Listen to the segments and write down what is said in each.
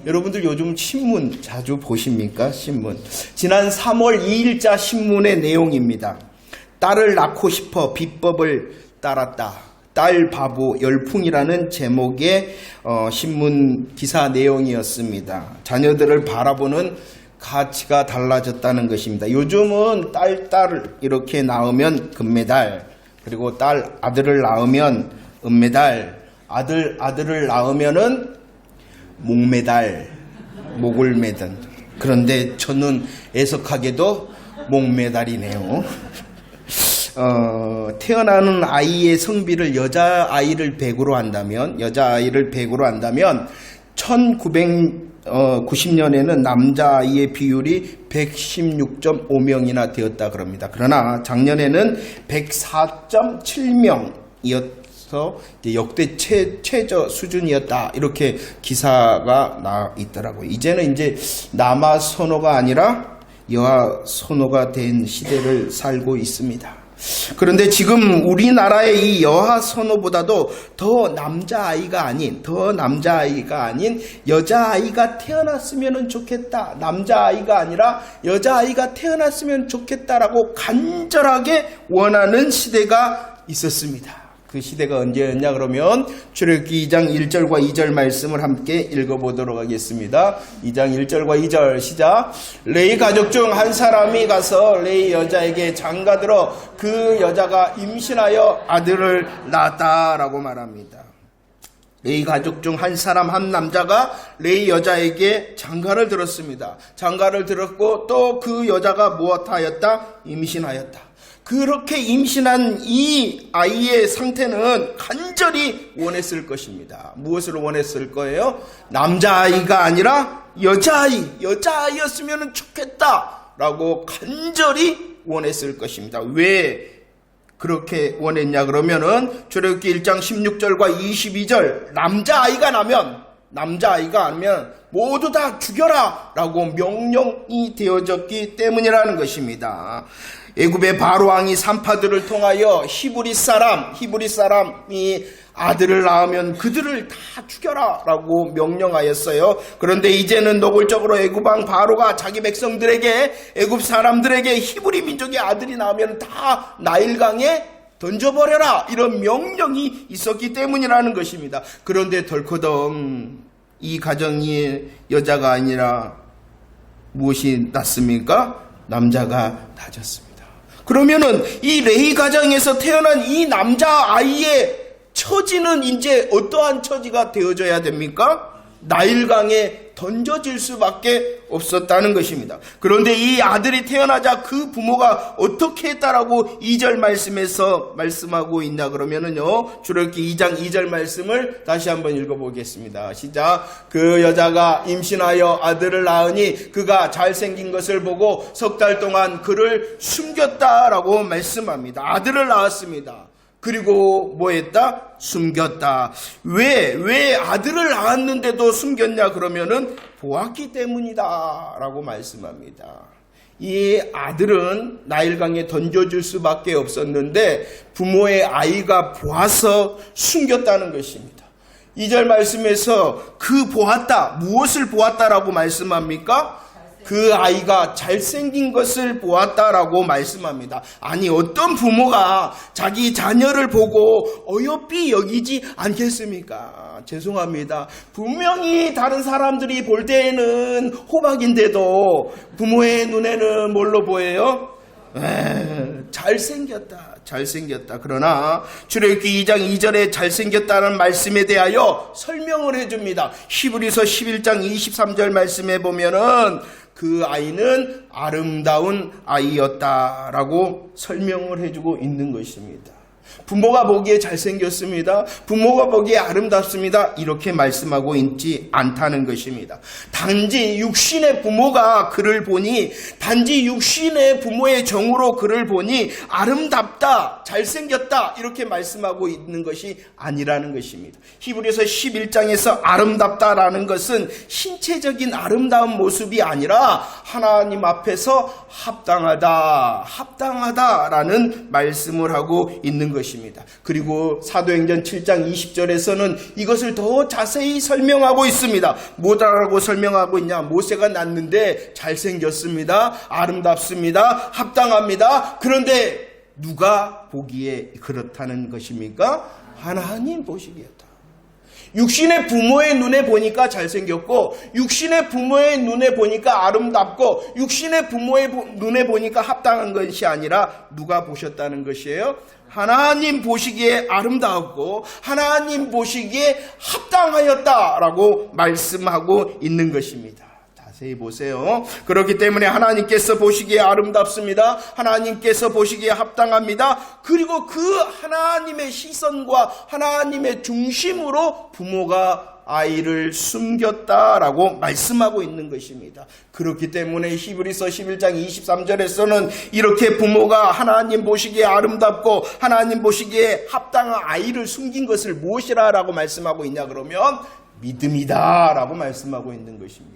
여러분들 요즘 신문 자주 보십니까? 신문. 지난 3월 2일자 신문의 내용입니다. 딸을 낳고 싶어 비법을 따랐다. 딸 바보 열풍이라는 제목의 신문 기사 내용이었습니다. 자녀들을 바라보는 가치가 달라졌다는 것입니다. 요즘은 딸을 이렇게 낳으면 금메달, 그리고 아들을 낳으면 은메달, 아들을 낳으면은 목메달, 목을 매든. 그런데 저는 애석하게도 목메달이네요. 태어나는 아이의 성비를 여자아이를 100으로 한다면 1990년에는 남자아이의 비율이 116.5명이나 되었다 그럽니다. 그러나 작년에는 104.7명이어서 역대 최저 수준이었다. 이렇게 기사가 나 있더라고요. 이제는 이제 남아 선호가 아니라 여아 선호가 된 시대를 살고 있습니다. 그런데 지금 우리나라의 이 여아 선호보다도 더 남자아이가 아닌 여자아이가 태어났으면 좋겠다. 남자아이가 아니라 여자아이가 태어났으면 좋겠다라고 간절하게 원하는 시대가 있었습니다. 그 시대가 언제였냐 그러면 출애굽기 2장 1절과 2절 말씀을 함께 읽어보도록 하겠습니다. 2장 1절과 2절 시작. 레위 가족 중 한 사람이 가서 레위 여자에게 장가들어 그 여자가 임신하여 아들을 낳았다라고 말합니다. 레위 가족 중 한 남자가 레위 여자에게 장가를 들었습니다. 장가를 들었고 또 그 여자가 무엇하였다? 임신하였다. 그렇게 임신한 이 아이의 상태는 간절히 원했을 것입니다. 무엇을 원했을 거예요? 남자아이가 아니라 여자아이였으면 좋겠다라고 간절히 원했을 것입니다. 왜 그렇게 원했냐 그러면은 출애굽기 1장 16절과 22절 남자아이가 나면 모두 다 죽여라 라고 명령이 되어졌기 때문이라는 것입니다. 애굽의 바로 왕이 산파들을 통하여 히브리 사람이 아들을 낳으면 그들을 다 죽여라 라고 명령하였어요. 그런데 이제는 노골적으로 애굽 왕 바로가 자기 백성들에게, 애굽 사람들에게 히브리 민족의 아들이 낳으면 다 나일강에 던져버려라 이런 명령이 있었기 때문이라는 것입니다. 그런데 덜커덩 이 가정이 여자가 아니라 무엇이 낳습니까? 남자가 낳았습니다. 그러면은 이 레위 가정에서 태어난 이 남자아이의 처지는 이제 어떠한 처지가 되어져야 됩니까? 나일강에 던져질 수밖에 없었다는 것입니다. 그런데 이 아들이 태어나자 그 부모가 어떻게 했다라고 2절 말씀에서 말씀하고 있나 그러면은요, 출애굽기 2장 2절 말씀을 다시 한번 읽어보겠습니다. 시작. 그 여자가 임신하여 아들을 낳으니 그가 잘생긴 것을 보고 3달 동안 그를 숨겼다라고 말씀합니다. 아들을 낳았습니다. 그리고 뭐 했다? 숨겼다. 왜 아들을 낳았는데도 숨겼냐 그러면은 보았기 때문이다 라고 말씀합니다. 이 아들은 나일강에 던져줄 수밖에 없었는데 부모의 아이가 보아서 숨겼다는 것입니다. 2절 말씀에서 그 보았다, 무엇을 보았다라고 말씀합니까? 그 아이가 잘생긴 것을 보았다라고 말씀합니다. 아니, 어떤 부모가 자기 자녀를 보고 어여삐 여기지 않겠습니까? 죄송합니다. 분명히 다른 사람들이 볼 때에는 호박인데도 부모의 눈에는 뭘로 보여요? 잘생겼다. 그러나 출애굽기 2장 2절에 잘생겼다는 말씀에 대하여 설명을 해줍니다. 히브리서 11장 23절 말씀에 보면은 그 아이는 아름다운 아이였다라고 설명을 해주고 있는 것입니다. 부모가 보기에 잘생겼습니다. 부모가 보기에 아름답습니다. 이렇게 말씀하고 있지 않다는 것입니다. 단지 육신의 부모가 그를 보니, 단지 육신의 부모의 정으로 그를 보니 아름답다, 잘생겼다 이렇게 말씀하고 있는 것이 아니라는 것입니다. 히브리서 11장에서 아름답다라는 것은 신체적인 아름다운 모습이 아니라 하나님 앞에서 합당하다라는 말씀을 하고 있는 것입니다. 그리고 사도행전 7장 20절에서는 이것을 더 자세히 설명하고 있습니다. 뭐라고 설명하고 있냐? 모세가 낳는데 잘생겼습니다. 아름답습니다. 합당합니다. 그런데 누가 보기에 그렇다는 것입니까? 하나님 보시기였다. 육신의 부모의 눈에 보니까 잘생겼고, 육신의 부모의 눈에 보니까 아름답고, 육신의 부모의 눈에 보니까 합당한 것이 아니라 누가 보셨다는 것이에요? 하나님 보시기에 아름다웠고 하나님 보시기에 합당하였다라고 말씀하고 있는 것입니다. 자세히 보세요. 그렇기 때문에 하나님께서 보시기에 아름답습니다. 하나님께서 보시기에 합당합니다. 그리고 그 하나님의 시선과 하나님의 중심으로 부모가 아이를 숨겼다라고 말씀하고 있는 것입니다. 그렇기 때문에 히브리서 11장 23절에서는 이렇게 부모가 하나님 보시기에 아름답고 하나님 보시기에 합당한 아이를 숨긴 것을 무엇이라고 말씀하고 있냐 그러면 믿음이다라고 말씀하고 있는 것입니다.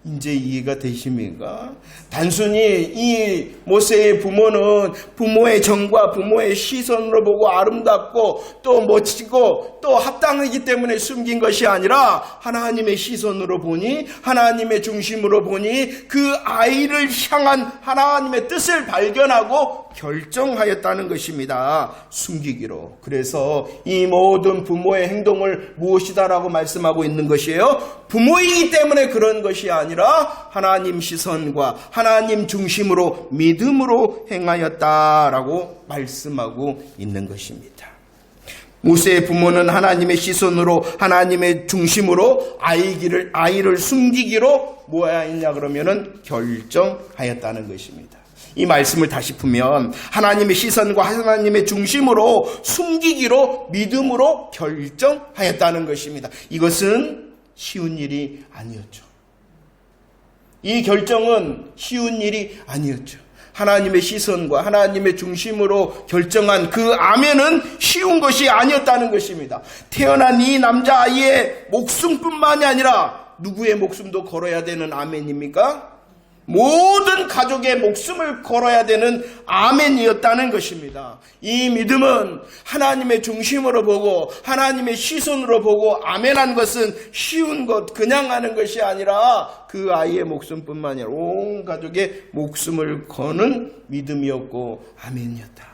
이제 이해가 되십니까? 단순히 이 모세의 부모는 부모의 정과 부모의 시선으로 보고 아름답고 또 멋지고 또 합당하기 때문에 숨긴 것이 아니라 하나님의 시선으로 보니 하나님의 중심으로 보니 그 아이를 향한 하나님의 뜻을 발견하고 결정하였다는 것입니다. 숨기기로. 그래서 이 모든 부모의 행동을 무엇이다라고 말씀하고 있는 것이에요? 부모이기 때문에 그런 것이 아니라 하나님 시선과 하나님 중심으로 믿음으로 행하였다라고 말씀하고 있는 것입니다. 모세의 부모는 하나님의 시선으로 하나님의 중심으로 아이를 숨기기로 뭐야 했냐 그러면은 결정하였다는 것입니다. 이 말씀을 다시 풀면 하나님의 시선과 하나님의 중심으로 숨기기로 믿음으로 결정하였다는 것입니다. 이것은 쉬운 일이 아니었죠. 이 결정은 쉬운 일이 아니었죠. 하나님의 시선과 하나님의 중심으로 결정한 그 아멘은 쉬운 것이 아니었다는 것입니다. 태어난 이 남자아이의 목숨뿐만이 아니라 누구의 목숨도 걸어야 되는 아멘입니까? 모든 가족의 목숨을 걸어야 되는 아멘이었다는 것입니다. 이 믿음은 하나님의 중심으로 보고 하나님의 시선으로 보고 아멘한 것은 쉬운 것, 그냥 하는 것이 아니라 그 아이의 목숨뿐만 아니라 온 가족의 목숨을 거는 믿음이었고 아멘이었다.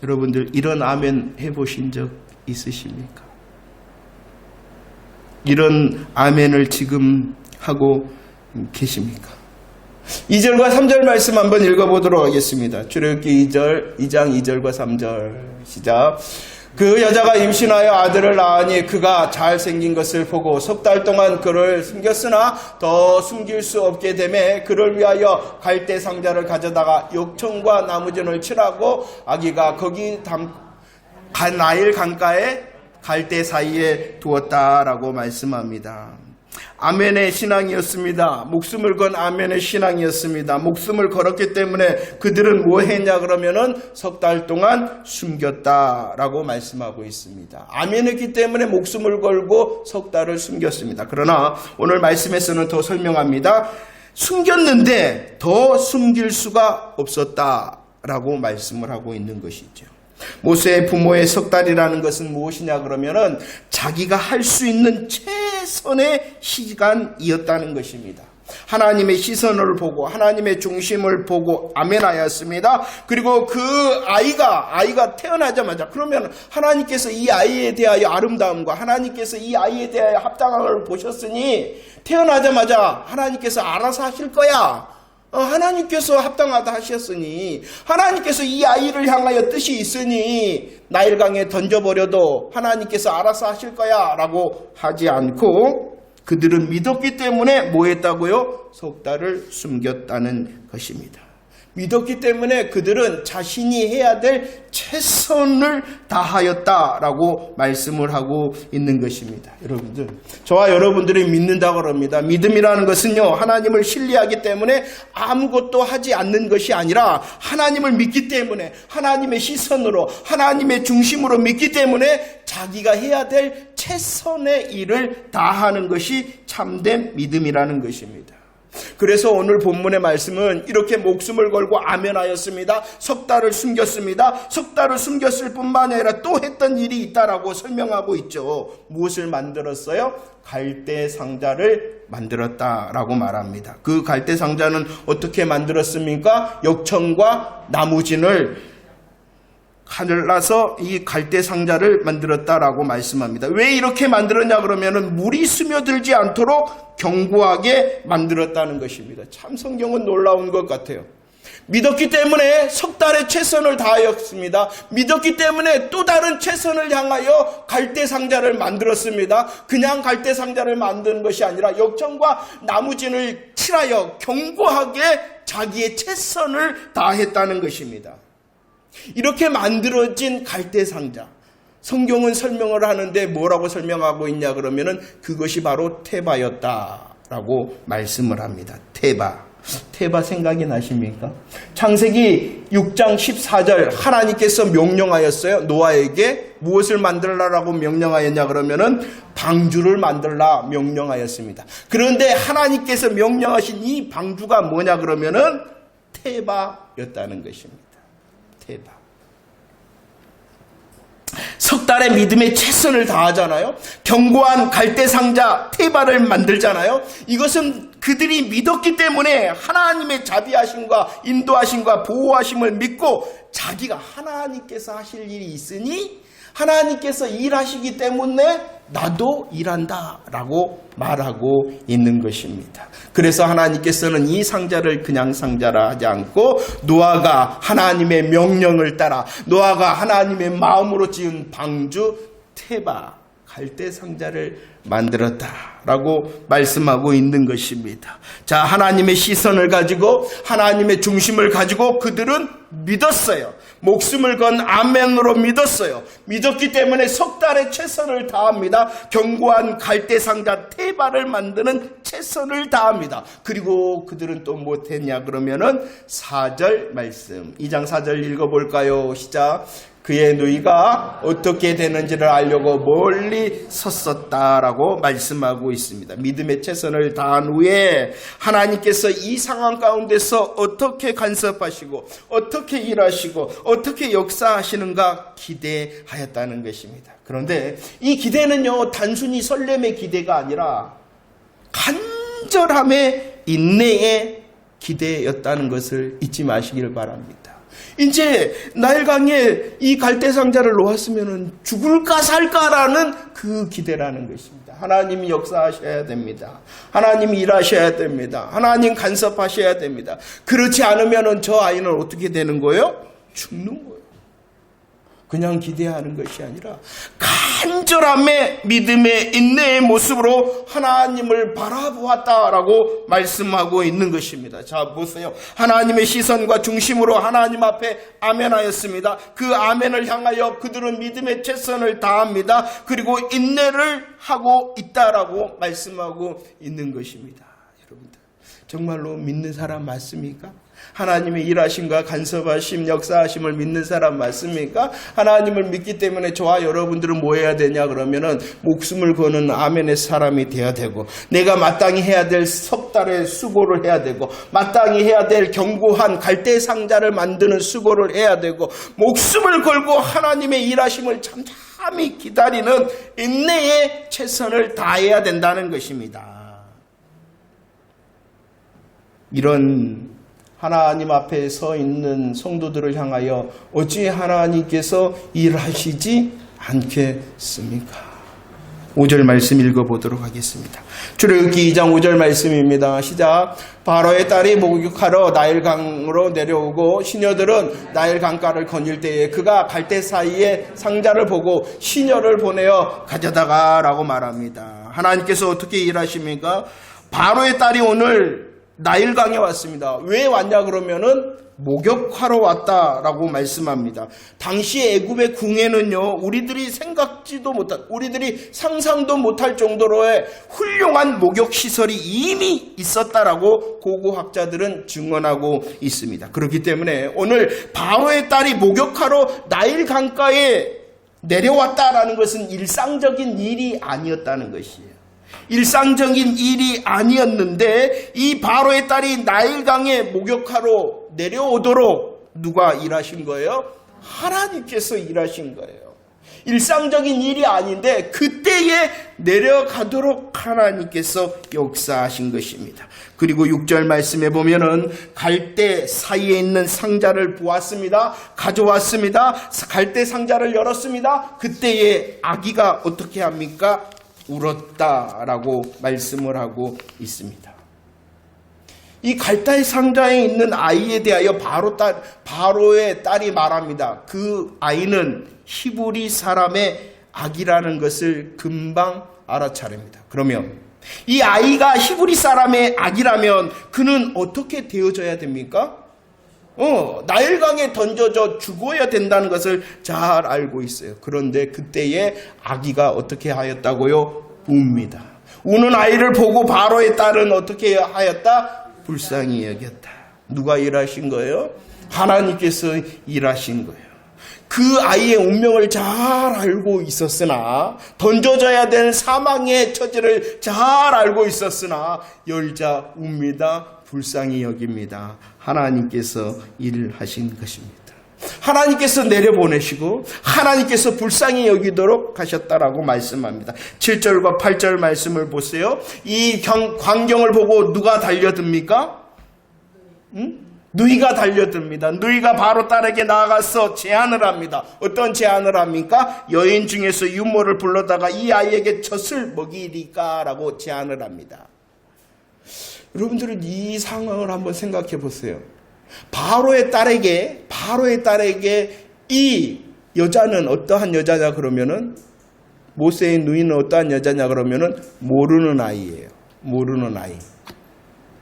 여러분들 이런 아멘 해보신 적 있으십니까? 이런 아멘을 지금 하고 계십니까? 2절과 3절 말씀 한번 읽어보도록 하겠습니다. 출애굽기 2장 2절과 3절 시작. 그 여자가 임신하여 아들을 낳으니 그가 잘생긴 것을 보고 석 달 동안 그를 숨겼으나 더 숨길 수 없게 되매 그를 위하여 갈대 상자를 가져다가 욕청과 나무전을 칠하고 아기가 거기 나일 강가에 갈대 사이에 두었다라고 말씀합니다. 아멘의 신앙이었습니다. 목숨을 건 아멘의 신앙이었습니다. 목숨을 걸었기 때문에 그들은 뭐 했냐 그러면은 석 달 동안 숨겼다라고 말씀하고 있습니다. 아멘했기 때문에 목숨을 걸고 석 달을 숨겼습니다. 그러나 오늘 말씀에서는 더 설명합니다. 숨겼는데 더 숨길 수가 없었다라고 말씀을 하고 있는 것이죠. 모세의 부모의 석 달이라는 것은 무엇이냐 그러면은 자기가 할 수 있는 최선의 시간이었다는 것입니다. 하나님의 시선을 보고 하나님의 중심을 보고 아멘하였습니다. 그리고 그 아이가 태어나자마자 그러면 하나님께서 이 아이에 대하여 아름다움과 하나님께서 이 아이에 대하여 합당함을 보셨으니 태어나자마자 하나님께서 알아서 하실 거야. 하나님께서 합당하다 하셨으니 하나님께서 이 아이를 향하여 뜻이 있으니 나일강에 던져버려도 하나님께서 알아서 하실 거야 라고 하지 않고 그들은 믿었기 때문에 뭐 했다고요? 석 달을 숨겼다는 것입니다. 믿었기 때문에 그들은 자신이 해야 될 최선을 다하였다라고 말씀을 하고 있는 것입니다. 여러분들, 저와 여러분들이 믿는다고 합니다. 믿음이라는 것은요, 하나님을 신뢰하기 때문에 아무것도 하지 않는 것이 아니라 하나님을 믿기 때문에 하나님의 시선으로 하나님의 중심으로 믿기 때문에 자기가 해야 될 최선의 일을 다하는 것이 참된 믿음이라는 것입니다. 그래서 오늘 본문의 말씀은 이렇게 목숨을 걸고 아멘하였습니다. 석 달을 숨겼습니다. 석 달을 숨겼을 뿐만 아니라 또 했던 일이 있다라고 설명하고 있죠. 무엇을 만들었어요? 갈대 상자를 만들었다라고 말합니다. 그 갈대 상자는 어떻게 만들었습니까? 역청과 나무진을 갈라서 이 갈대 상자를 만들었다라고 말씀합니다. 왜 이렇게 만들었냐 그러면은 물이 스며들지 않도록 견고하게 만들었다는 것입니다. 참 성경은 놀라운 것 같아요. 믿었기 때문에 석 달의 최선을 다하였습니다. 믿었기 때문에 또 다른 최선을 향하여 갈대 상자를 만들었습니다. 그냥 갈대 상자를 만드는 것이 아니라 역청과 나무진을 칠하여 견고하게 자기의 최선을 다했다는 것입니다. 이렇게 만들어진 갈대 상자, 성경은 설명을 하는데 뭐라고 설명하고 있냐 그러면은 그것이 바로 테바였다라고 말씀을 합니다. 테바 생각이 나십니까? 창세기 6장 14절 하나님께서 명령하였어요. 노아에게 무엇을 만들라라고 명령하였냐 그러면은 방주를 만들라 명령하였습니다. 그런데 하나님께서 명령하신 이 방주가 뭐냐 그러면은 테바였다는 것입니다. 테바. 석 달의 믿음의 최선을 다하잖아요. 견고한 갈대 상자 테바를 만들잖아요. 이것은 그들이 믿었기 때문에 하나님의 자비하심과 인도하심과 보호하심을 믿고 자기가 하나님께서 하실 일이 있으니 하나님께서 일하시기 때문에 나도 일한다 라고 말하고 있는 것입니다. 그래서 하나님께서는 이 상자를 그냥 상자라 하지 않고 노아가 하나님의 명령을 따라 노아가 하나님의 마음으로 지은 방주 테바 갈대 상자를 만들었다라고 말씀하고 있는 것입니다. 자, 하나님의 시선을 가지고 하나님의 중심을 가지고 그들은 믿었어요. 목숨을 건 아멘으로 믿었어요. 믿었기 때문에 석 달의 최선을 다합니다. 견고한 갈대 상자 테바를 만드는 최선을 다합니다. 그리고 그들은 또 못했냐 그러면은 4절 말씀 2장 4절 읽어볼까요? 시작. 그의 누이가 어떻게 되는지를 알려고 멀리 섰었다라고 말씀하고 있습니다. 믿음의 최선을 다한 후에 하나님께서 이 상황 가운데서 어떻게 간섭하시고 어떻게 일하시고 어떻게 역사하시는가 기대하였다는 것입니다. 그런데 이 기대는요 단순히 설렘의 기대가 아니라 간절함의 인내의 기대였다는 것을 잊지 마시기를 바랍니다. 이제 나일강에 이 갈대 상자를 놓았으면 죽을까 살까라는 그 기대라는 것입니다. 하나님이 역사하셔야 됩니다. 하나님이 일하셔야 됩니다. 하나님 간섭하셔야 됩니다. 그렇지 않으면 저 아이는 어떻게 되는 거예요? 죽는 거예요. 그냥 기대하는 것이 아니라 간절함의 믿음의 인내의 모습으로 하나님을 바라보았다라고 말씀하고 있는 것입니다. 자, 보세요. 하나님의 시선과 중심으로 하나님 앞에 아멘하였습니다. 그 아멘을 향하여 그들은 믿음의 최선을 다합니다. 그리고 인내를 하고 있다라고 말씀하고 있는 것입니다. 여러분들, 정말로 믿는 사람 맞습니까? 하나님의 일하심과 간섭하심, 역사하심을 믿는 사람 맞습니까? 하나님을 믿기 때문에 저와 여러분들은 뭐 해야 되냐 그러면은 목숨을 거는 아멘의 사람이 되어야 되고 내가 마땅히 해야 될 석 달의 수고를 해야 되고 마땅히 해야 될 견고한 갈대 상자를 만드는 수고를 해야 되고 목숨을 걸고 하나님의 일하심을 잠잠히 기다리는 인내의 최선을 다해야 된다는 것입니다. 이런 하나님 앞에 서 있는 성도들을 향하여 어찌 하나님께서 일하시지 않겠습니까? 5절 말씀 읽어보도록 하겠습니다. 출애굽기 2장 5절 말씀입니다. 시작. 바로의 딸이 목욕하러 나일강으로 내려오고 시녀들은 나일강가를 거닐 때에 그가 갈대 사이에 상자를 보고 시녀를 보내어 가져다가 라고 말합니다. 하나님께서 어떻게 일하십니까? 바로의 딸이 오늘 나일강에 왔습니다. 왜 왔냐 그러면은 목욕하러 왔다라고 말씀합니다. 당시 애굽의 궁에는요, 우리들이 생각지도 못한, 우리들이 상상도 못할 정도로의 훌륭한 목욕 시설이 이미 있었다라고 고고학자들은 증언하고 있습니다. 그렇기 때문에 오늘 바로의 딸이 목욕하러 나일강가에 내려왔다라는 것은 일상적인 일이 아니었다는 것이에요. 일상적인 일이 아니었는데 이 바로의 딸이 나일강에 목욕하러 내려오도록 누가 일하신 거예요? 하나님께서 일하신 거예요. 일상적인 일이 아닌데 그때에 내려가도록 하나님께서 역사하신 것입니다. 그리고 6절 말씀에 보면은 갈대 사이에 있는 상자를 보았습니다. 가져왔습니다. 갈대 상자를 열었습니다. 그때에 아기가 어떻게 합니까? 울었다라고 말씀을 하고 있습니다. 이 갈대 상자에 있는 아이에 대하여 바로의 딸이 말합니다. 그 아이는 히브리 사람의 아기라는 것을 금방 알아차립니다. 그러면 이 아이가 히브리 사람의 아기라면 그는 어떻게 되어져야 됩니까? 나일강에 던져져 죽어야 된다는 것을 잘 알고 있어요. 그런데 그때에 아기가 어떻게 하였다고요? 웁니다. 우는 아이를 보고 바로의 딸은 어떻게 하였다? 불쌍히 여겼다. 누가 일하신 거예요? 하나님께서 일하신 거예요. 그 아이의 운명을 잘 알고 있었으나, 던져져야 될 사망의 처지를 잘 알고 있었으나 열자 웁니다. 불쌍히 여깁니다. 하나님께서 일하신 것입니다. 하나님께서 내려보내시고 하나님께서 불쌍히 여기도록 하셨다라고 말씀합니다. 7절과 8절 말씀을 보세요. 이 광경을 보고 누가 달려듭니까? 누이가 달려듭니다. 누이가 바로 딸에게 나아가서 제안을 합니다. 어떤 제안을 합니까? 여인 중에서 유모를 불러다가 이 아이에게 젖을 먹이리까? 라고 제안을 합니다. 여러분들은 이 상황을 한번 생각해 보세요. 바로의 딸에게 이 여자는 어떠한 여자냐 그러면은, 모세의 누이는 어떠한 여자냐 그러면은 모르는 아이예요. 모르는 아이.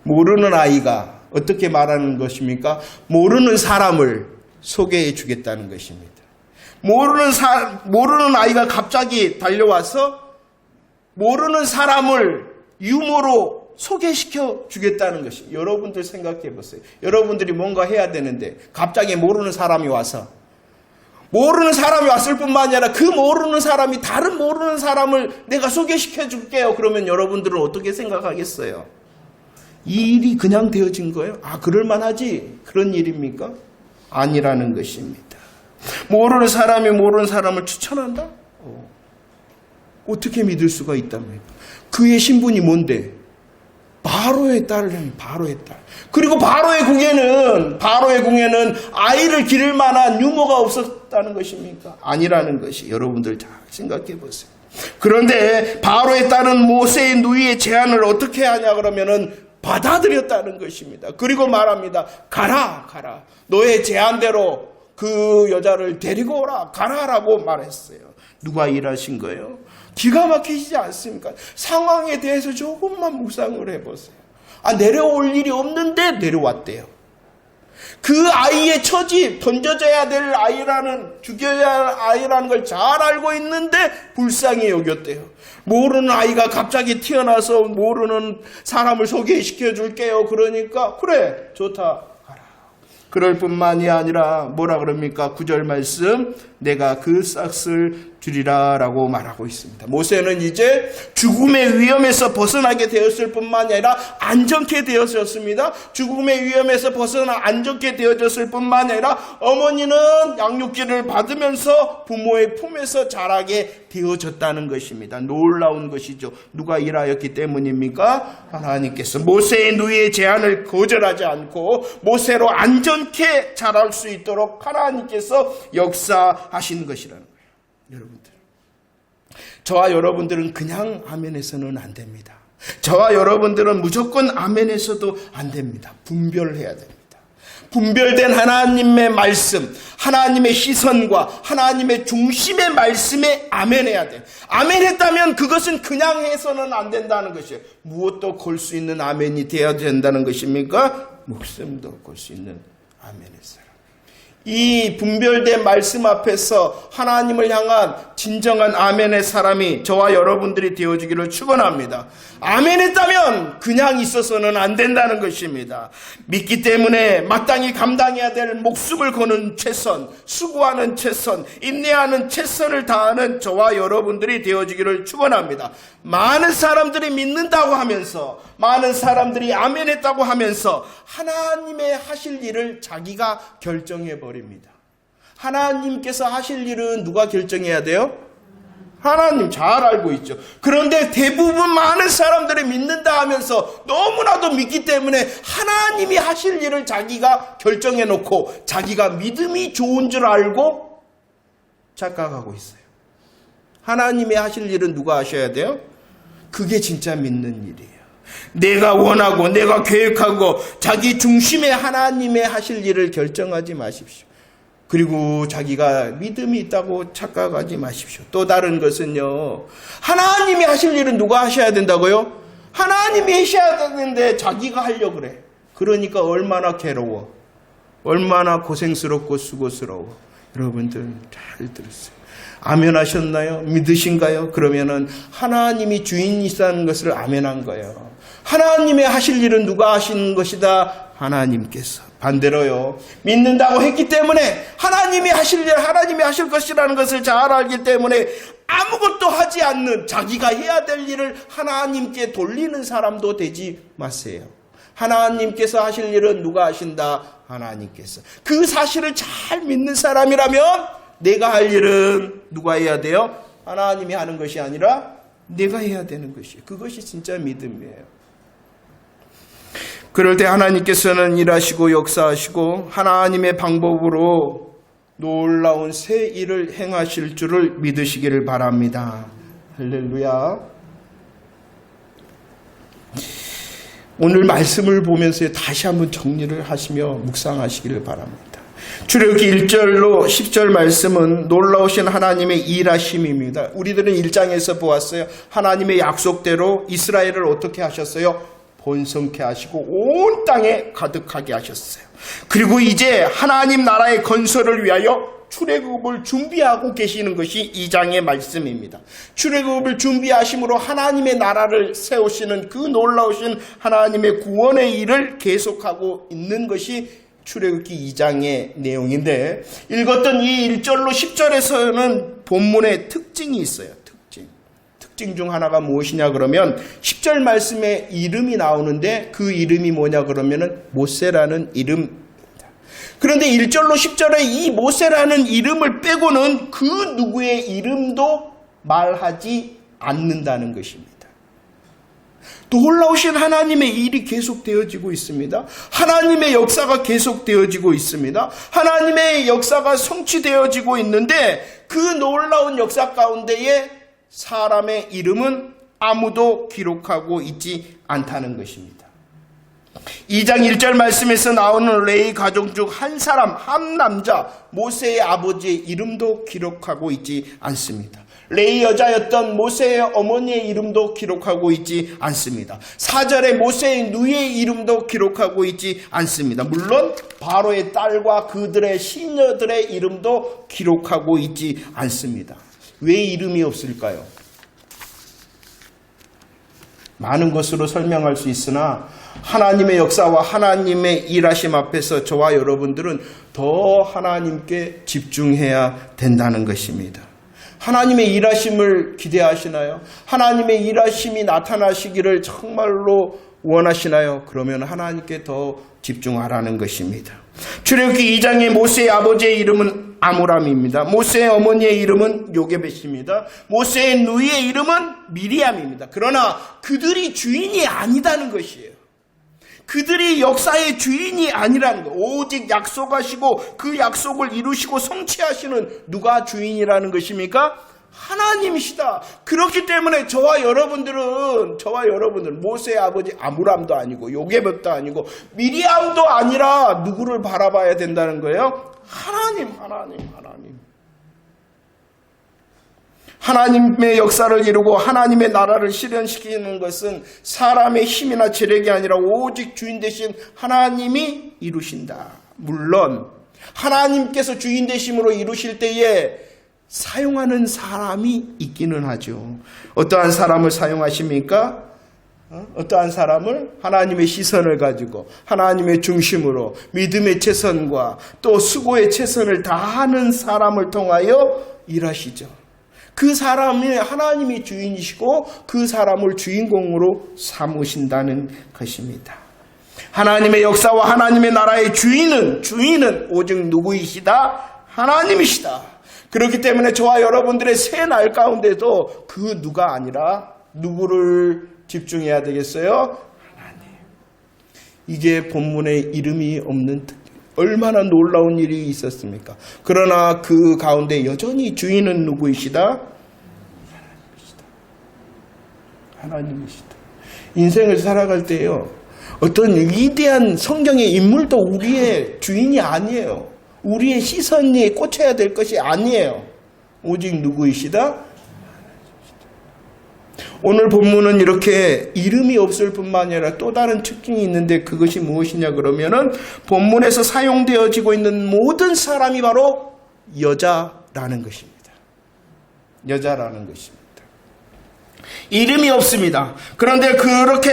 모르는 아이가 어떻게 말하는 것입니까? 모르는 사람을 소개해 주겠다는 것입니다. 모르는 아이가 갑자기 달려와서 모르는 사람을 유모로 소개시켜 주겠다는 것이. 여러분들 생각해 보세요. 여러분들이 뭔가 해야 되는데 갑자기 모르는 사람이 왔을 뿐만 아니라 그 모르는 사람이 다른 모르는 사람을 내가 소개시켜 줄게요. 그러면 여러분들은 어떻게 생각하겠어요? 이 일이 그냥 되어진 거예요? 그럴만하지. 그런 일입니까? 아니라는 것입니다. 모르는 사람이 모르는 사람을 추천한다? 어떻게 믿을 수가 있답니까? 그의 신분이 뭔데? 바로의 딸은 바로의 딸. 그리고 바로의 궁에는 아이를 기를 만한 유모가 없었다는 것입니까? 아니라는 것이. 여러분들 잘 생각해 보세요. 그런데 바로의 딸은 모세의 누이의 제안을 어떻게 하냐 그러면은 받아들였다는 것입니다. 그리고 말합니다. 가라. 너의 제안대로 그 여자를 데리고 오라. 가라라고 말했어요. 누가 일하신 거예요? 기가 막히지 않습니까? 상황에 대해서 조금만 묵상을 해보세요. 내려올 일이 없는데 내려왔대요. 그 아이의 처지, 던져져야 될 아이라는, 죽여야 할 아이라는 걸 잘 알고 있는데 불쌍히 여겼대요. 모르는 아이가 갑자기 태어나서 모르는 사람을 소개시켜 줄게요. 그러니까 그래, 좋다. 그럴 뿐만이 아니라 뭐라 그럽니까? 9절 말씀, 내가 그 싹을 주리라 라고 말하고 있습니다. 모세는 이제 죽음의 위험에서 벗어나게 되었을 뿐만이 아니라 안전케 되었습니다. 죽음의 위험에서 벗어나 안전케 되어졌을 뿐만이 아니라 어머니는 양육기를 받으면서 부모의 품에서 자라게 되어졌다는 것입니다. 놀라운 것이죠. 누가 일하였기 때문입니까? 하나님께서 모세의 누이의 제안을 거절하지 않고 모세로 안전케 자랄 수 있도록 하나님께서 역사하신 것이라는 거예요. 여러분들, 저와 여러분들은 그냥 아멘해서는 안 됩니다. 저와 여러분들은 무조건 아멘해서도 안 됩니다. 분별해야 됩니다. 분별된 하나님의 말씀, 하나님의 시선과 하나님의 중심의 말씀에 아멘해야 돼요. 아멘했다면 그것은 그냥 해서는 안 된다는 것이에요. 무엇도 걸 수 있는 아멘이 되어야 된다는 것입니까? 목숨도 걸 수 있는 아멘의 사람. 이 분별된 말씀 앞에서 하나님을 향한 진정한 아멘의 사람이 저와 여러분들이 되어주기를 축원합니다. 아멘했다면 그냥 있어서는 안 된다는 것입니다. 믿기 때문에 마땅히 감당해야 될 목숨을 거는 최선, 수고하는 최선, 인내하는 최선을 다하는 저와 여러분들이 되어주기를 축원합니다. 많은 사람들이 믿는다고 하면서, 많은 사람들이 아멘했다고 하면서 하나님의 하실 일을 자기가 결정해버립니다. 하나님께서 하실 일은 누가 결정해야 돼요? 하나님 잘 알고 있죠. 그런데 대부분 많은 사람들이 믿는다 하면서 너무나도 믿기 때문에 하나님이 하실 일을 자기가 결정해놓고 자기가 믿음이 좋은 줄 알고 착각하고 있어요. 하나님이 하실 일은 누가 하셔야 돼요? 그게 진짜 믿는 일이에요. 내가 원하고 내가 계획하고 자기 중심에 하나님의 하실 일을 결정하지 마십시오. 그리고 자기가 믿음이 있다고 착각하지 마십시오. 또 다른 것은요, 하나님이 하실 일은 누가 하셔야 된다고요? 하나님이 하셔야 되는데 자기가 하려고 그래. 그러니까 얼마나 괴로워, 얼마나 고생스럽고 수고스러워. 여러분들 잘 들으세요. 아멘 하셨나요? 믿으신가요? 그러면은 하나님이 주인이시다는 것을 아멘한 거예요. 하나님의 하실 일은 누가 하시는 것이다? 하나님께서. 반대로요, 믿는다고 했기 때문에 하나님이 하실 일, 하나님이 하실 것이라는 것을 잘 알기 때문에 아무것도 하지 않는, 자기가 해야 될 일을 하나님께 돌리는 사람도 되지 마세요. 하나님께서 하실 일은 누가 하신다? 하나님께서. 그 사실을 잘 믿는 사람이라면 내가 할 일은 누가 해야 돼요? 하나님이 하는 것이 아니라 내가 해야 되는 것이에요. 그것이 진짜 믿음이에요. 그럴 때 하나님께서는 일하시고 역사하시고 하나님의 방법으로 놀라운 새 일을 행하실 줄을 믿으시기를 바랍니다. 할렐루야. 오늘 말씀을 보면서 다시 한번 정리를 하시며 묵상하시기를 바랍니다. 출애굽기 1절로 10절 말씀은 놀라우신 하나님의 일하심입니다. 우리들은 1장에서 보았어요. 하나님의 약속대로 이스라엘을 어떻게 하셨어요? 번성케 하시고 온 땅에 가득하게 하셨어요. 그리고 이제 하나님 나라의 건설을 위하여 출애굽을 준비하고 계시는 것이 2장의 말씀입니다. 출애굽을 준비하심으로 하나님의 나라를 세우시는 그 놀라우신 하나님의 구원의 일을 계속하고 있는 것이 출애굽기 2장의 내용인데, 읽었던 이 1절로 10절에서는 본문의 특징이 있어요. 특징 중 하나가 무엇이냐 그러면 10절 말씀에 이름이 나오는데 그 이름이 뭐냐 그러면은 모세라는 이름입니다. 그런데 1절로 10절에 이 모세라는 이름을 빼고는 그 누구의 이름도 말하지 않는다는 것입니다. 놀라우신 하나님의 일이 계속되어지고 있습니다. 하나님의 역사가 계속되어지고 있습니다. 하나님의 역사가 성취되어지고 있는데 그 놀라운 역사 가운데에 사람의 이름은 아무도 기록하고 있지 않다는 것입니다. 2장 1절 말씀에서 나오는 레위 가족 중 한 사람, 한 남자, 모세의 아버지의 이름도 기록하고 있지 않습니다. 레위 여자였던 모세의 어머니의 이름도 기록하고 있지 않습니다. 4절에 모세의 누이의 이름도 기록하고 있지 않습니다. 물론 바로의 딸과 그들의 시녀들의 이름도 기록하고 있지 않습니다. 왜 이름이 없을까요? 많은 것으로 설명할 수 있으나 하나님의 역사와 하나님의 일하심 앞에서 저와 여러분들은 더 하나님께 집중해야 된다는 것입니다. 하나님의 일하심을 기대하시나요? 하나님의 일하심이 나타나시기를 정말로 원하시나요? 그러면 하나님께 더 집중하라는 것입니다. 출애굽기 2장의 모세의 아버지의 이름은 아므람입니다. 모세의 어머니의 이름은 요게벳입니다. 모세의 누이의 이름은 미리암입니다. 그러나 그들이 주인이 아니다는 것이에요. 그들이 역사의 주인이 아니라는 것. 오직 약속하시고 그 약속을 이루시고 성취하시는 누가 주인이라는 것입니까? 하나님이시다. 그렇기 때문에 저와 여러분들은 모세의 아버지 아므람도 아니고 요게벳도 아니고 미리암도 아니라 누구를 바라봐야 된다는 거예요? 하나님. 하나님의 역사를 이루고 하나님의 나라를 실현시키는 것은 사람의 힘이나 재력이 아니라 오직 주인 되신 하나님이 이루신다. 물론 하나님께서 주인 되심으로 이루실 때에 사용하는 사람이 있기는 하죠. 어떠한 사람을 사용하십니까? 어떠한 사람을 하나님의 시선을 가지고 하나님의 중심으로 믿음의 최선과 또 수고의 최선을 다하는 사람을 통하여 일하시죠. 그 사람이 하나님이 주인이시고 그 사람을 주인공으로 삼으신다는 것입니다. 하나님의 역사와 하나님의 나라의 주인은 오직 누구이시다? 하나님이시다. 그렇기 때문에 저와 여러분들의 새 날 가운데도 그 누가 아니라 누구를 집중해야 되겠어요? 하나님. 이게 본문에 이름이 없는 얼마나 놀라운 일이 있었습니까? 그러나 그 가운데 여전히 주인은 누구이시다? 하나님이시다. 인생을 살아갈 때요, 어떤 위대한 성경의 인물도 우리의 주인이 아니에요. 우리의 시선이 꽂혀야 될 것이 아니에요. 오직 누구이시다? 오늘 본문은 이렇게 이름이 없을 뿐만 아니라 또 다른 특징이 있는데 그것이 무엇이냐 그러면은 본문에서 사용되어지고 있는 모든 사람이 바로 여자라는 것입니다. 여자라는 것입니다. 이름이 없습니다. 그런데 그렇게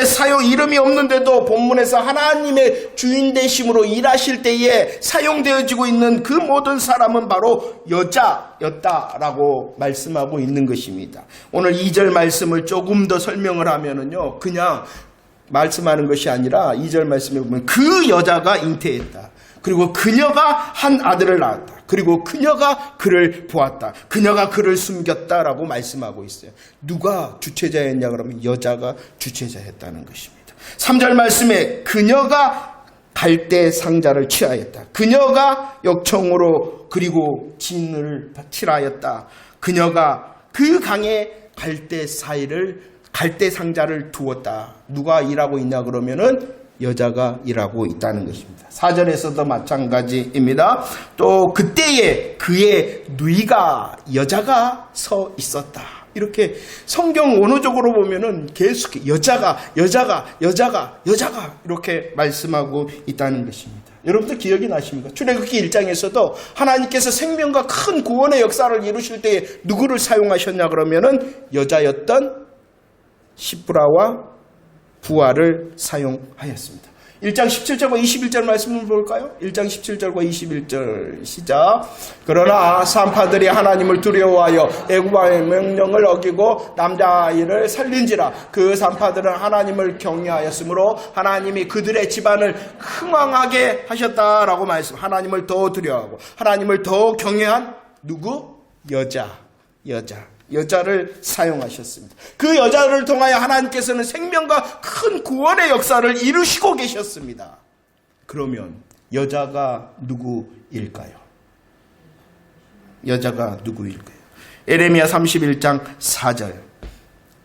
이름이 없는데도 본문에서 하나님의 주인 되심으로 일하실 때에 사용되어지고 있는 그 모든 사람은 바로 여자였다라고 말씀하고 있는 것입니다. 오늘 2절 말씀을 조금 더 설명을 하면은요, 그냥 말씀하는 것이 아니라 2절 말씀에 보면 그 여자가 잉태했다. 그리고 그녀가 한 아들을 낳았다. 그리고 그녀가 그를 보았다. 그녀가 그를 숨겼다라고 말씀하고 있어요. 누가 주체자였냐 그러면 여자가 주체자였다는 것입니다. 3절 말씀에 그녀가 갈대 상자를 취하였다. 그녀가 역청으로 그리고 진을 칠하였다. 그녀가 그 강에 갈대 상자를 두었다. 누가 일하고 있냐 그러면은 여자가 일하고 있다는 것입니다. 4절에서도 마찬가지입니다. 또 그때에 그의 누이가 여자가 서 있었다. 이렇게 성경 원어적으로 보면은 계속 여자가 이렇게 말씀하고 있다는 것입니다. 여러분들 기억이 나십니까? 출애굽기 1장에서도 하나님께서 생명과 큰 구원의 역사를 이루실 때에 누구를 사용하셨냐 그러면은 여자였던 시브라와 부하를 사용하였습니다. 1장 17절과 21절 말씀을 볼까요? 1장 17절과 21절 시작. 그러나 산파들이 하나님을 두려워하여 애굽왕의 명령을 어기고 남자아이를 살린지라. 그 산파들은 하나님을 경외하였으므로 하나님이 그들의 집안을 흥왕하게 하셨다라고 말씀. 하나님을 더 두려워하고 하나님을 더 경외한 누구? 여자를 사용하셨습니다. 그 여자를 통하여 하나님께서는 생명과 큰 구원의 역사를 이루시고 계셨습니다. 그러면 여자가 누구일까요? 에레미야 31장 4절.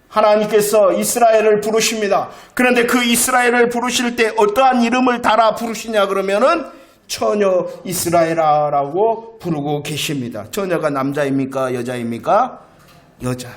하나님께서 이스라엘을 부르십니다. 그런데 그 이스라엘을 부르실 때 어떠한 이름을 달아 부르시냐 그러면은 처녀 이스라엘아라고 부르고 계십니다. 처녀가 남자입니까? 여자입니까? 여자.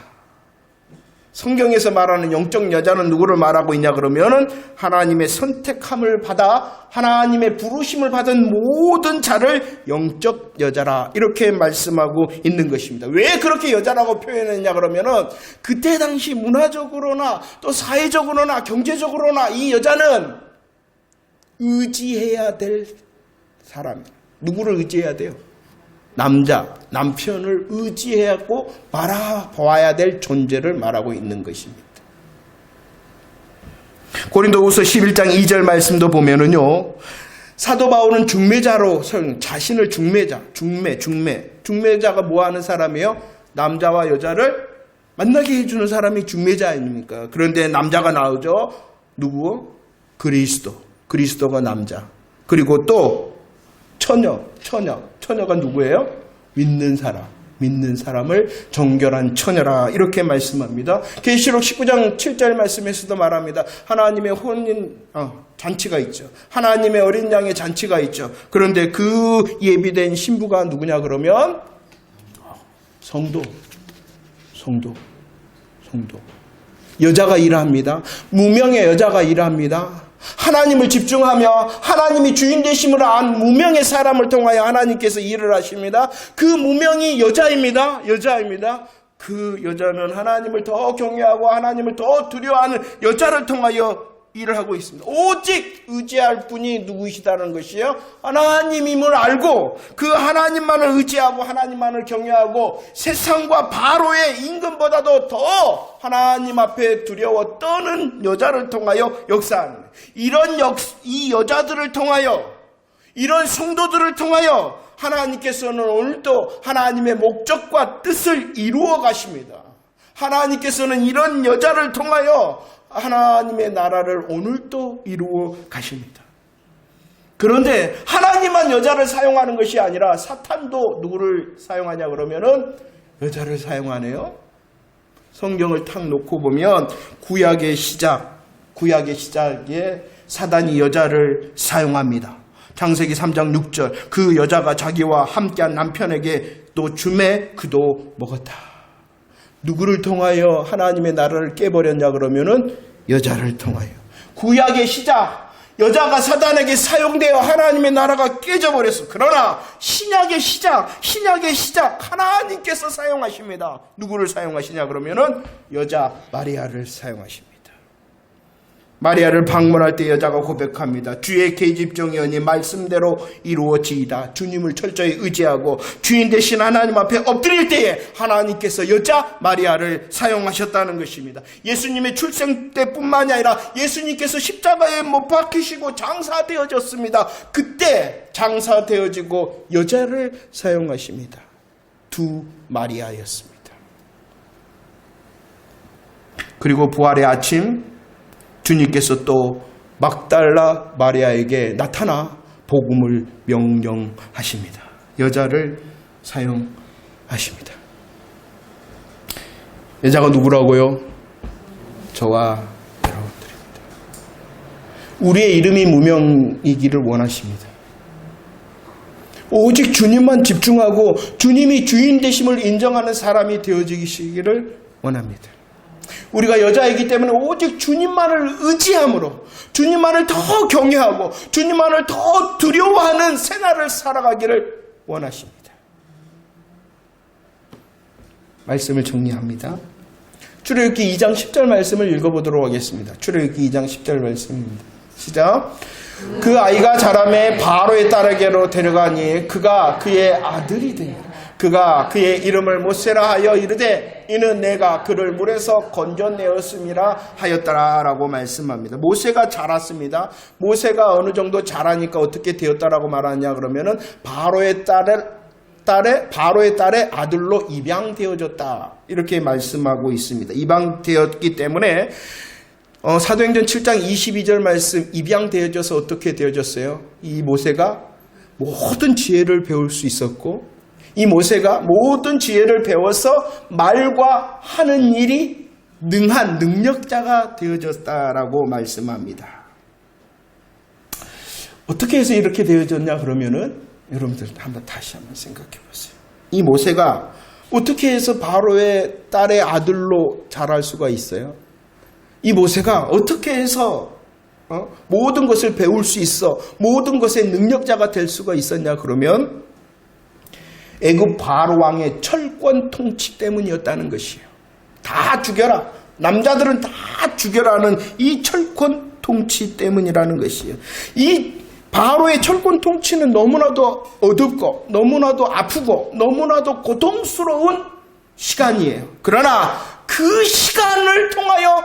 성경에서 말하는 영적 여자는 누구를 말하고 있냐 그러면은 하나님의 선택함을 받아 하나님의 부르심을 받은 모든 자를 영적 여자라 이렇게 말씀하고 있는 것입니다. 왜 그렇게 여자라고 표현했냐 그러면은 그때 당시 문화적으로나 또 사회적으로나 경제적으로나 이 여자는 의지해야 될 사람. 누구를 의지해야 돼요? 남편을 의지하고 바라봐야 될 존재를 말하고 있는 것입니다. 고린도후서 11장 2절 말씀도 보면은요, 사도 바울은 중매자로 자신을 중매자가 뭐 하는 사람이에요? 남자와 여자를 만나게 해주는 사람이 중매자 아닙니까? 그런데 남자가 나오죠. 누구? 그리스도가 남자. 그리고 또 처녀가 누구예요? 믿는 사람을 정결한 처녀라 이렇게 말씀합니다. 계시록 19장 7절 말씀에서도 말합니다. 하나님의 혼인 잔치가 있죠. 하나님의 어린 양의 잔치가 있죠. 그런데 그 예비된 신부가 누구냐 그러면 성도. 여자가 일합니다. 무명의 여자가 일합니다. 하나님을 집중하며 하나님이 주인 되심을 안 무명의 사람을 통하여 하나님께서 일을 하십니다. 그 무명이 여자입니다. 그 여자는 하나님을 더 경외하고 하나님을 더 두려워하는 여자를 통하여 일을 하고 있습니다. 오직 의지할 분이 누구이시다는 것이요, 하나님임을 알고 그 하나님만을 의지하고 하나님만을 경외하고 세상과 바로의 임금보다도 더 하나님 앞에 두려워 떠는 여자를 통하여 역사하는, 이 여자들을 통하여, 이런 성도들을 통하여 하나님께서는 오늘도 하나님의 목적과 뜻을 이루어 가십니다. 하나님께서는 이런 여자를 통하여 하나님의 나라를 오늘도 이루어 가십니다. 그런데 하나님만 여자를 사용하는 것이 아니라 사탄도 누구를 사용하냐 그러면은 여자를 사용하네요. 성경을 탁 놓고 보면 구약의 시작에 사단이 여자를 사용합니다. 창세기 3장 6절, 그 여자가 자기와 함께한 남편에게 또 주매 그도 먹었다. 누구를 통하여 하나님의 나라를 깨버렸냐 그러면은 여자를 통하여. 구약의 시작, 여자가 사단에게 사용되어 하나님의 나라가 깨져버렸어. 그러나 신약의 시작 하나님께서 사용하십니다. 누구를 사용하시냐 그러면은 여자 마리아를 사용하십니다. 마리아를 방문할 때 여자가 고백합니다. 주의 계집종이오니 말씀대로 이루어지이다. 주님을 철저히 의지하고 주인 되신 하나님 앞에 엎드릴 때에 하나님께서 여자 마리아를 사용하셨다는 것입니다. 예수님의 출생 때뿐만이 아니라 예수님께서 십자가에 못 박히시고 장사되어졌습니다. 그때 장사되어지고 여자를 사용하십니다. 두 마리아였습니다. 그리고 부활의 아침 주님께서 또 막달라 마리아에게 나타나 복음을 명령하십니다. 여자를 사용하십니다. 여자가 누구라고요? 저와 여러분들입니다. 우리의 이름이 무명이기를 원하십니다. 오직 주님만 집중하고 주님이 주인 되심을 인정하는 사람이 되어지기를 원합니다. 우리가 여자이기 때문에 오직 주님만을 의지함으로 주님만을 더 경외하고 주님만을 더 두려워하는 새날을 살아가기를 원하십니다. 말씀을 정리합니다. 출애굽기 2장 10절 말씀을 읽어보도록 하겠습니다. 출애굽기 2장 10절 말씀입니다. 시작. 그 아이가 자라매 바로의 딸에게로 데려가니 그가 그의 아들이 되니라. 그가 그의 이름을 모세라 하여 이르되 이는 내가 그를 물에서 건져내었음이라 하였더라라고 말씀합니다. 모세가 자랐습니다. 모세가 어느 정도 자라니까 어떻게 되었다라고 말하냐 그러면은 바로의 딸의 아들로 입양되어졌다 이렇게 말씀하고 있습니다. 입양되었기 때문에 사도행전 7장 22절 말씀, 입양되어져서 어떻게 되어졌어요? 이 모세가 모든 지혜를 배울 수 있었고 이 모세가 모든 지혜를 배워서 말과 하는 일이 능한 능력자가 되어졌다라고 말씀합니다. 어떻게 해서 이렇게 되어졌냐 그러면은 여러분들 다시 한번 생각해 보세요. 이 모세가 어떻게 해서 바로의 딸의 아들로 자랄 수가 있어요? 이 모세가 어떻게 해서 모든 것을 배울 수 있어 모든 것의 능력자가 될 수가 있었냐 그러면 애굽 바로 왕의 철권 통치 때문이었다는 것이에요. 다 죽여라. 남자들은 다 죽여라는 이 철권 통치 때문이라는 것이에요. 이 바로의 철권 통치는 너무나도 어둡고 너무나도 아프고 너무나도 고통스러운 시간이에요. 그러나 그 시간을 통하여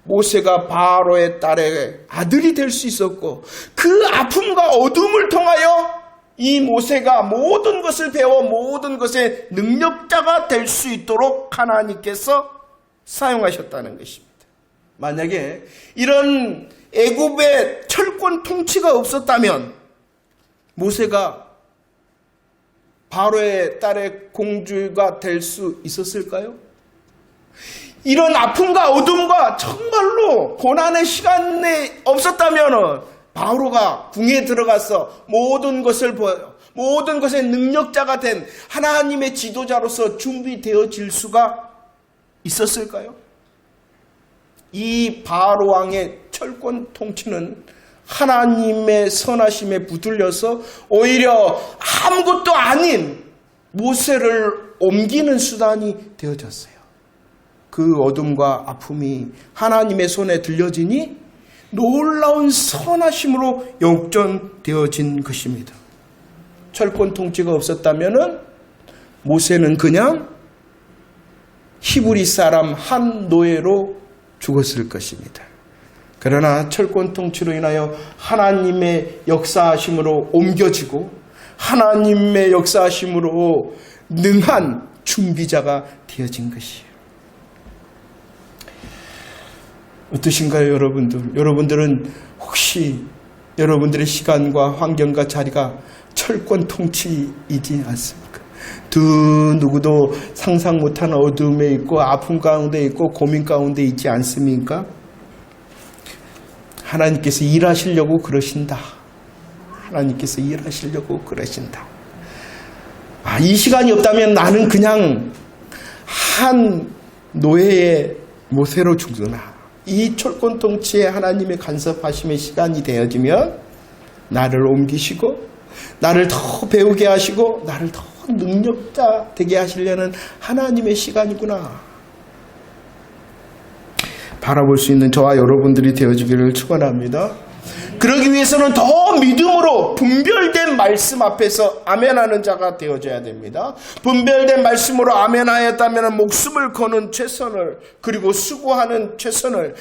모세가 바로의 딸의 아들이 될 수 있었고 그 아픔과 어둠을 통하여 이 모세가 모든 것을 배워 모든 것의 능력자가 될 수 있도록 하나님께서 사용하셨다는 것입니다. 만약에 이런 애굽의 철권 통치가 없었다면 모세가 바로의 딸의 공주가 될 수 있었을까요? 이런 아픔과 어둠과 정말로 고난의 시간이 없었다면 바로가 궁에 들어가서 모든 것을 보여 모든 것의 능력자가 된 하나님의 지도자로서 준비되어질 수가 있었을까요? 이 바로 왕의 철권 통치는 하나님의 선하심에 붙들려서 오히려 아무것도 아닌 모세를 옮기는 수단이 되어졌어요. 그 어둠과 아픔이 하나님의 손에 들려지니 놀라운 선하심으로 역전되어진 것입니다. 철권 통치가 없었다면 모세는 그냥 히브리 사람 한 노예로 죽었을 것입니다. 그러나 철권 통치로 인하여 하나님의 역사하심으로 옮겨지고 하나님의 역사하심으로 능한 준비자가 되어진 것이에요. 어떠신가요, 여러분들? 여러분들은 혹시 여러분들의 시간과 환경과 자리가 철권 통치이지 않습니까? 누구도 상상 못하는 어둠에 있고 아픔 가운데 있고 고민 가운데 있지 않습니까? 하나님께서 일하시려고 그러신다. 하나님께서 일하시려고 그러신다. 이 시간이 없다면 나는 그냥 한 노예의 모세로 죽으나 이 철권 통치에 하나님의 간섭하심의 시간이 되어지면 나를 옮기시고 나를 더 배우게 하시고 나를 더 능력자 되게 하시려는 하나님의 시간이구나. 바라볼 수 있는 저와 여러분들이 되어지기를 축원합니다. 그러기 위해서는 더 믿음으로 분별된 말씀 앞에서 아멘하는 자가 되어져야 됩니다. 분별된 말씀으로 아멘하였다면 목숨을 거는 최선을, 그리고 수고하는 최선을,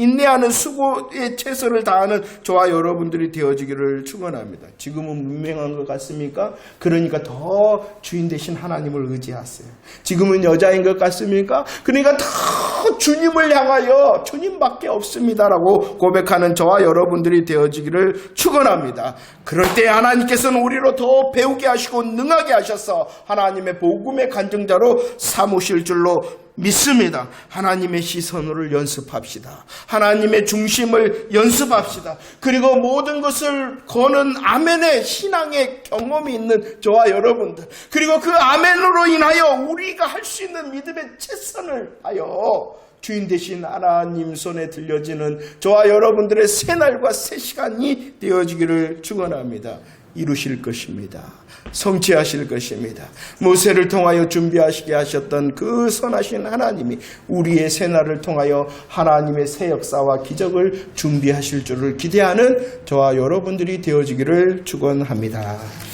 인내하는 수고의 최선을 다하는 저와 여러분들이 되어지기를 축원합니다. 지금은 문맹한 것 같습니까? 그러니까 더 주인 되신 하나님을 의지하세요. 지금은 여자인 것 같습니까? 그러니까 더 주님을 향하여 주님밖에 없습니다라고 고백하는 저와 여러분들이 되어지기를 축원합니다. 그럴 때 하나님께서는 우리로 더 배우게 하시고 능하게 하셔서 하나님의 복음의 간증자로 삼으실 줄로 믿습니다. 하나님의 시선으로 연습합시다. 하나님의 중심을 연습합시다. 그리고 모든 것을 거는 아멘의 신앙의 경험이 있는 저와 여러분들, 그리고 그 아멘으로 인하여 우리가 할 수 있는 믿음의 최선을 하여 주인 되신 하나님 손에 들려지는 저와 여러분들의 새날과 새 시간이 되어지기를 축원합니다. 이루실 것입니다. 성취하실 것입니다. 모세를 통하여 준비하시게 하셨던 그 선하신 하나님이 우리의 새날을 통하여 하나님의 새 역사와 기적을 준비하실 줄을 기대하는 저와 여러분들이 되어지기를 축원합니다.